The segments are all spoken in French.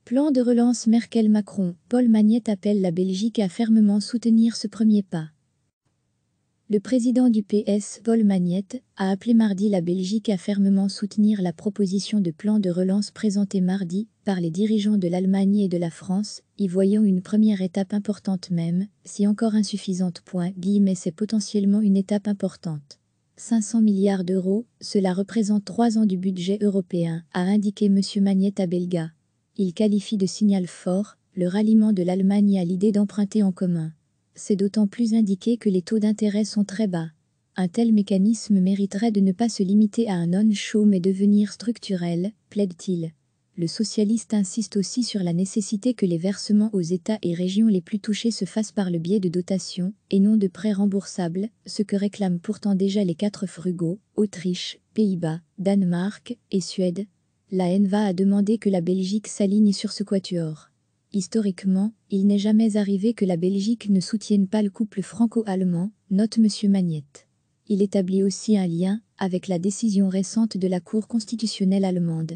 Plan de relance Merkel-Macron, Paul Magnette appelle la Belgique à fermement soutenir ce premier pas. Le président du PS, Paul Magnette, a appelé mardi la Belgique à fermement soutenir la proposition de plan de relance présentée mardi par les dirigeants de l'Allemagne et de la France, y voyant une première étape importante même, si encore insuffisante. C'est potentiellement une étape importante. 500 milliards d'euros, cela représente 3 ans du budget européen, a indiqué M. Magnette à Belga. Il qualifie de signal fort le ralliement de l'Allemagne à l'idée d'emprunter en commun. C'est d'autant plus indiqué que les taux d'intérêt sont très bas. Un tel mécanisme mériterait de ne pas se limiter à un non-show mais devenir structurel, plaide-t-il. Le socialiste insiste aussi sur la nécessité que les versements aux États et régions les plus touchés se fassent par le biais de dotations et non de prêts remboursables, ce que réclament pourtant déjà les 4 frugaux, Autriche, Pays-Bas, Danemark et Suède. La NVA a demandé que la Belgique s'aligne sur ce quatuor. Historiquement, il n'est jamais arrivé que la Belgique ne soutienne pas le couple franco-allemand, note M. Magnette. Il établit aussi un lien avec la décision récente de la Cour constitutionnelle allemande.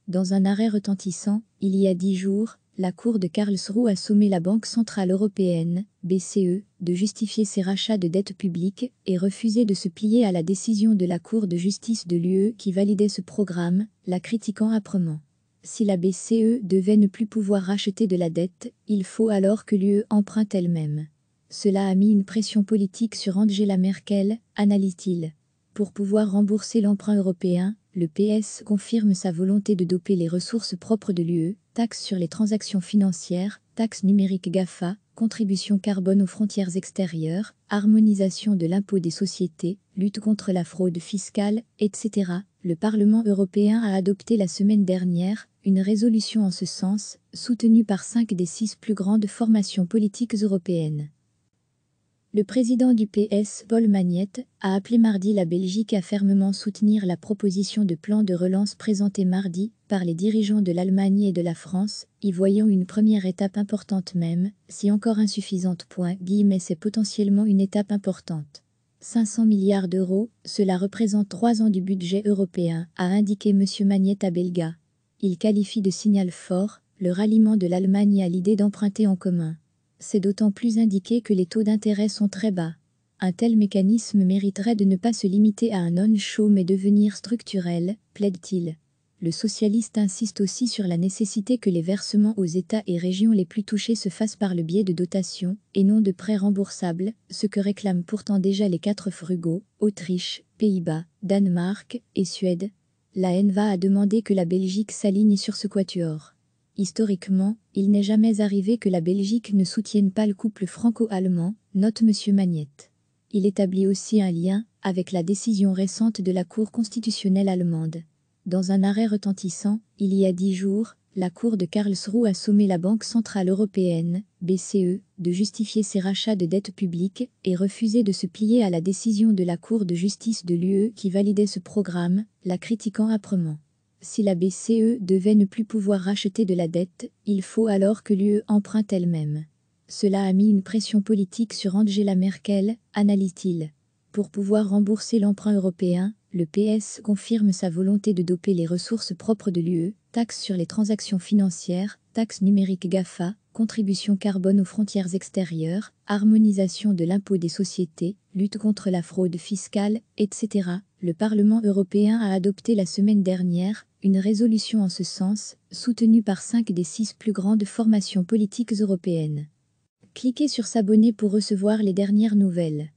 Dans un arrêt retentissant, il y a 10 jours, la Cour de Karlsruhe a sommé la Banque centrale européenne, BCE, de justifier ses rachats de dettes publiques et refusé de se plier à la décision de la Cour de justice de l'UE qui validait ce programme, la critiquant âprement. Si la BCE devait ne plus pouvoir racheter de la dette, il faut alors que l'UE emprunte elle-même. Cela a mis une pression politique sur Angela Merkel, analyse-t-il. Pour pouvoir rembourser l'emprunt européen, le PS confirme sa volonté de doper les ressources propres de l'UE, taxes sur les transactions financières, taxes numériques GAFA, contribution carbone aux frontières extérieures, harmonisation de l'impôt des sociétés, lutte contre la fraude fiscale, etc. Le Parlement européen a adopté la semaine dernière une résolution en ce sens, soutenue par 5 des 6 plus grandes formations politiques européennes. Le président du PS, Paul Magnette, a appelé mardi la Belgique à fermement soutenir la proposition de plan de relance présentée mardi par les dirigeants de l'Allemagne et de la France, y voyant une première étape importante même, si encore insuffisante. C'est potentiellement une étape importante. 500 milliards d'euros, cela représente 3 ans du budget européen, a indiqué M. Magnette à Belga. Il qualifie de signal fort le ralliement de l'Allemagne à l'idée d'emprunter en commun. C'est d'autant plus indiqué que les taux d'intérêt sont très bas. Un tel mécanisme mériterait de ne pas se limiter à un non-show mais devenir structurel, plaide-t-il. Le socialiste insiste aussi sur la nécessité que les versements aux États et régions les plus touchés se fassent par le biais de dotations et non de prêts remboursables, ce que réclament pourtant déjà les 4 frugaux, Autriche, Pays-Bas, Danemark et Suède. La NVA a demandé que la Belgique s'aligne sur ce quatuor. Historiquement, il n'est jamais arrivé que la Belgique ne soutienne pas le couple franco-allemand, note M. Magnette. Il établit aussi un lien avec la décision récente de la Cour constitutionnelle allemande. Dans un arrêt retentissant, il y a 10 jours, la Cour de Karlsruhe a sommé la Banque centrale européenne, BCE, de justifier ses rachats de dettes publiques et refusé de se plier à la décision de la Cour de justice de l'UE qui validait ce programme, la critiquant âprement. Si la BCE devait ne plus pouvoir racheter de la dette, il faut alors que l'UE emprunte elle-même. Cela a mis une pression politique sur Angela Merkel, analyse-t-il. Pour pouvoir rembourser l'emprunt européen, le PS confirme sa volonté de doper les ressources propres de l'UE, taxes sur les transactions financières, taxes numériques GAFA, contribution carbone aux frontières extérieures, harmonisation de l'impôt des sociétés, lutte contre la fraude fiscale, etc. Le Parlement européen a adopté la semaine dernière une résolution en ce sens, soutenue par 5 des 6 plus grandes formations politiques européennes. Cliquez sur s'abonner pour recevoir les dernières nouvelles.